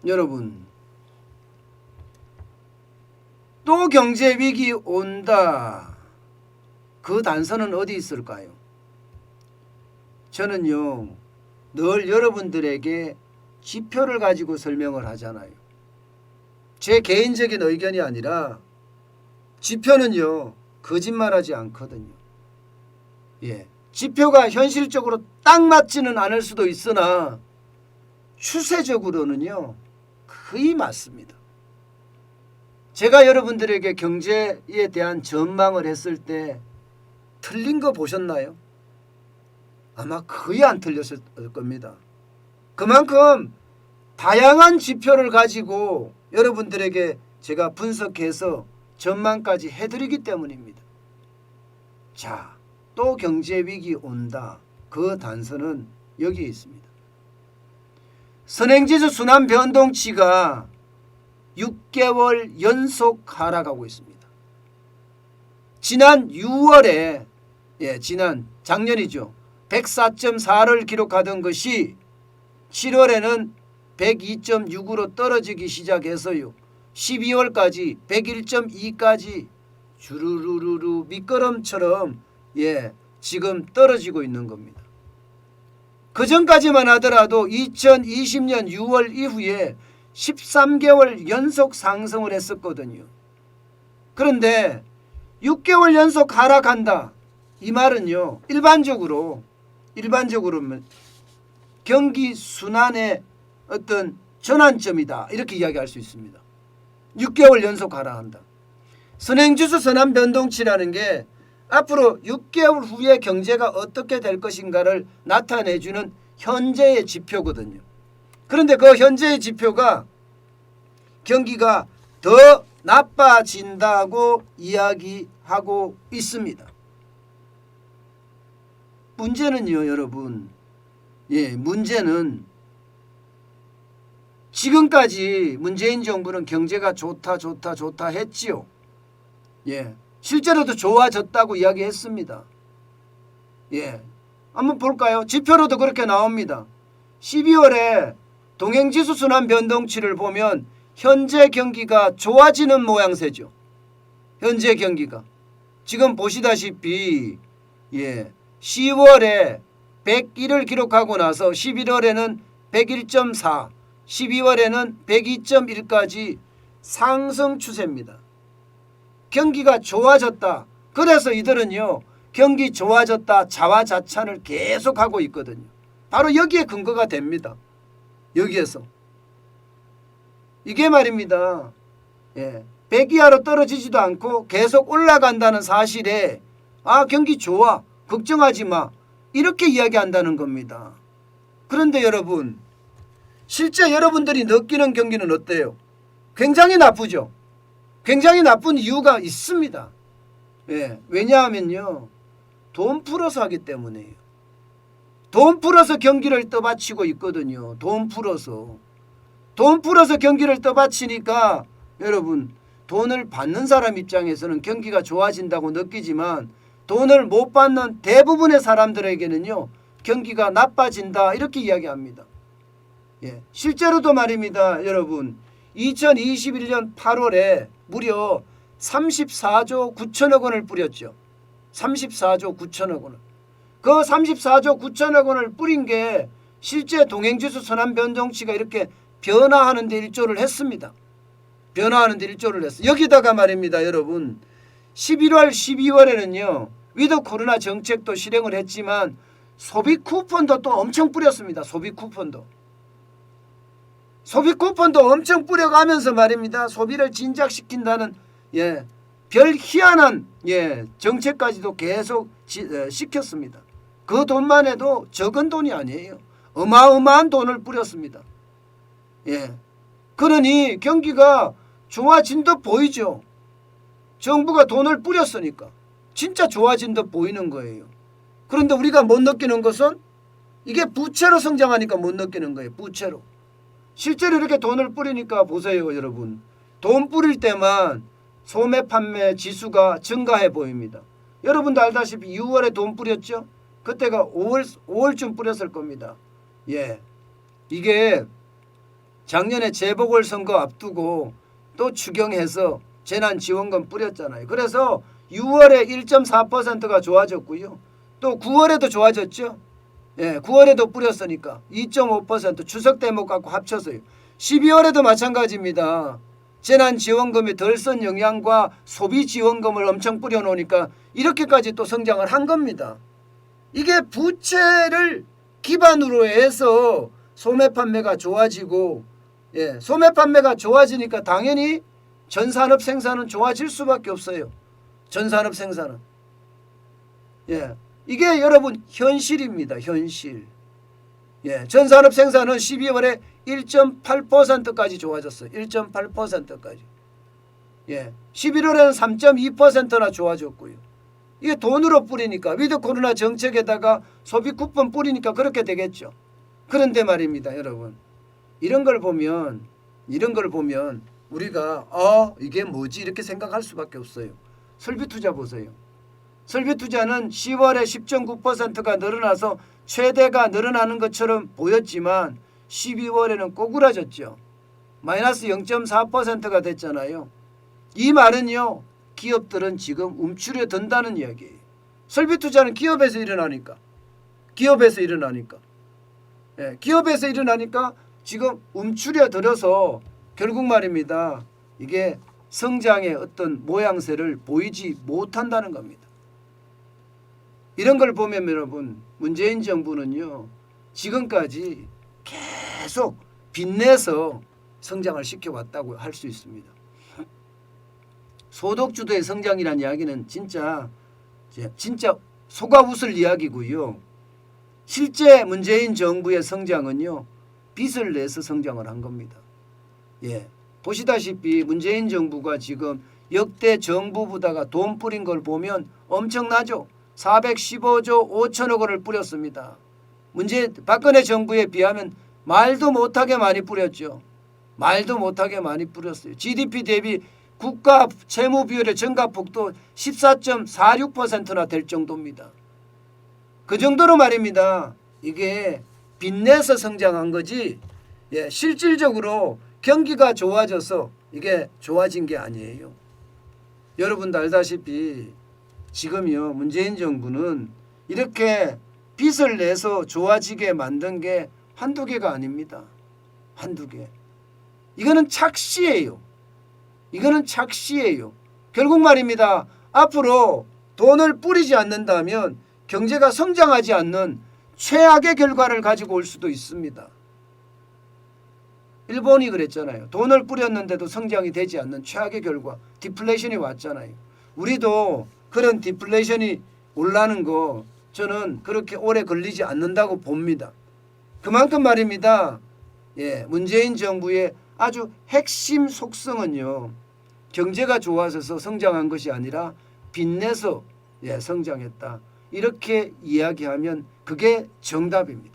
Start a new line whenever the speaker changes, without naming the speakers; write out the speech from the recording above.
여러분, 또 경제 위기 온다. 그 단서는 어디 있을까요? 저는요, 늘 여러분들에게 지표를 가지고 설명을 하잖아요. 제 개인적인 의견이 아니라 지표는요, 거짓말하지 않거든요. 예, 지표가 현실적으로 딱 맞지는 않을 수도 있으나 추세적으로는요, 거의 맞습니다. 제가 여러분들에게 경제에 대한 전망을 했을 때 틀린 거 보셨나요? 아마 거의 안 틀렸을 겁니다. 그만큼 다양한 지표를 가지고 여러분들에게 제가 분석해서 전망까지 해드리기 때문입니다. 자, 또 경제 위기 온다. 그 단서는 여기에 있습니다. 선행지수 순환 변동치가 6개월 연속 하락하고 있습니다. 지난 6월에 지난 작년이죠. 104.4를 기록하던 것이 7월에는 102.6으로 떨어지기 시작해서요. 12월까지 101.2까지 주르르르 미끄럼처럼 지금 떨어지고 있는 겁니다. 그 전까지만 하더라도 2020년 6월 이후에 13개월 연속 상승을 했었거든요. 그런데 6개월 연속 하락한다. 이 말은요. 일반적으로 경기 순환의 어떤 전환점이다. 이렇게 이야기할 수 있습니다. 6개월 연속 하락한다. 선행지수 선환 변동치라는 게 앞으로 6개월 후에 경제가 어떻게 될 것인가를 나타내주는 현재의 지표거든요. 그런데 그 현재의 지표가 경기가 더 나빠진다고 이야기하고 있습니다. 문제는요, 여러분. 문제는 지금까지 문재인 정부는 경제가 좋다 했지요. 실제로도 좋아졌다고 이야기했습니다. 한번 볼까요? 지표로도 그렇게 나옵니다. 12월에 동행지수 순환 변동치를 보면 현재 경기가 좋아지는 모양새죠. 현재 경기가. 지금 보시다시피 10월에 101을 기록하고 나서 11월에는 101.4, 12월에는 102.1까지 상승 추세입니다. 경기가 좋아졌다. 그래서 이들은요, 경기 좋아졌다 자화자찬을 계속하고 있거든요. 바로 여기에 근거가 됩니다. 여기에서. 이게 말입니다. 100 이하로 떨어지지도 않고 계속 올라간다는 사실에 경기 좋아. 걱정하지 마. 이렇게 이야기한다는 겁니다. 그런데 여러분, 실제 여러분들이 느끼는 경기는 어때요? 굉장히 나쁘죠. 굉장히 나쁜 이유가 있습니다. 왜냐하면요, 돈 풀어서 하기 때문에요. 돈 풀어서 경기를 떠받치고 있거든요. 돈 풀어서 경기를 떠받치니까 여러분, 돈을 받는 사람 입장에서는 경기가 좋아진다고 느끼지만 돈을 못 받는 대부분의 사람들에게는요, 경기가 나빠진다 이렇게 이야기합니다. 실제로도 말입니다. 여러분, 2021년 8월에 무려 34조 9천억 원을 뿌렸죠. 34조 9천억 원을. 그 34조 9천억 원을 뿌린 게 실제 동행지수 선환 변동치가 이렇게 변화하는 데 일조를 했습니다. 변화하는 데 일조를 했어요. 여기다가 말입니다. 여러분, 11월 12월에는요. 위드 코로나 정책도 실행을 했지만 소비 쿠폰도 또 엄청 뿌렸습니다. 소비 쿠폰도 엄청 뿌려가면서 말입니다. 소비를 진작시킨다는 별 희한한 정책까지도 계속 시켰습니다. 그 돈만 해도 적은 돈이 아니에요. 어마어마한 돈을 뿌렸습니다. 그러니 경기가 좋아진 듯 보이죠. 정부가 돈을 뿌렸으니까 진짜 좋아진 듯 보이는 거예요. 그런데 우리가 못 느끼는 것은 이게 부채로 성장하니까 못 느끼는 거예요. 부채로. 실제로 이렇게 돈을 뿌리니까 보세요, 여러분. 돈 뿌릴 때만 소매 판매 지수가 증가해 보입니다. 여러분도 알다시피 6월에 돈 뿌렸죠? 그때가 5월쯤 뿌렸을 겁니다. 이게 작년에 재보궐선거 앞두고 또 추경해서 재난지원금 뿌렸잖아요. 그래서 6월에 1.4%가 좋아졌고요. 또 9월에도 좋아졌죠. 예, 9월에도 뿌렸으니까 2.5% 추석 대목 갖고 합쳐서요. 12월에도 마찬가지입니다. 재난지원금이 덜 쓴 영향과 소비지원금을 엄청 뿌려놓으니까 이렇게까지 또 성장을 한 겁니다. 이게 부채를 기반으로 해서 소매 판매가 좋아지고, 예, 소매 판매가 좋아지니까 당연히 전산업 생산은 좋아질 수밖에 없어요. 전산업 생산은. 예, 이게 여러분 현실입니다. 현실. 예, 전산업 생산은 12월에 1.8%까지 좋아졌어요. 1.8%까지. 예, 11월에는 3.2%나 좋아졌고요. 이게 돈으로 뿌리니까 위드 코로나 정책에다가 소비 쿠폰 뿌리니까 그렇게 되겠죠. 그런데 말입니다, 여러분. 이런 걸 보면 우리가 이게 뭐지 이렇게 생각할 수밖에 없어요. 설비투자 보세요. 설비투자는 10월에 10.9%가 늘어나서 최대가 늘어나는 것처럼 보였지만 12월에는 꼬꾸라졌죠. 마이너스 0.4%가 됐잖아요. 이 말은요, 기업들은 지금 움츠려든다는 이야기예요. 설비투자는 기업에서 일어나니까. 예, 기업에서 일어나니까 지금 움츠려들어서 결국 말입니다. 이게 성장의 어떤 모양새를 보이지 못한다는 겁니다. 이런 걸 보면 여러분, 문재인 정부는요, 지금까지 계속 빚내서 성장을 시켜왔다고 할 수 있습니다. 소득주도의 성장이라는 이야기는 진짜 속아 웃을 이야기고요. 실제 문재인 정부의 성장은요, 빚을 내서 성장을 한 겁니다. 예, 보시다시피 문재인 정부가 지금 역대 정부보다가 돈 뿌린 걸 보면 엄청나죠. 415조 5천억 원을 뿌렸습니다. 박근혜 정부에 비하면 말도 못하게 많이 뿌렸죠. 말도 못하게 많이 뿌렸어요. GDP 대비 국가 채무 비율의 증가폭도 14.46%나 될 정도입니다. 그 정도로 말입니다. 이게 빚내서 성장한 거지, 예, 실질적으로 경기가 좋아져서 이게 좋아진 게 아니에요. 여러분도 알다시피 지금요, 문재인 정부는 이렇게 빚을 내서 좋아지게 만든 게 한두 개가 아닙니다. 한두 개. 이거는 착시예요. 결국 말입니다. 앞으로 돈을 뿌리지 않는다면 경제가 성장하지 않는 최악의 결과를 가지고 올 수도 있습니다. 일본이 그랬잖아요. 돈을 뿌렸는데도 성장이 되지 않는 최악의 결과, 디플레이션이 왔잖아요. 우리도 그런 디플레이션이 올라는 거 저는 그렇게 오래 걸리지 않는다고 봅니다. 그만큼 말입니다. 예, 문재인 정부의 아주 핵심 속성은요, 경제가 좋아져서 성장한 것이 아니라 빚내서 성장했다. 이렇게 이야기하면 그게 정답입니다.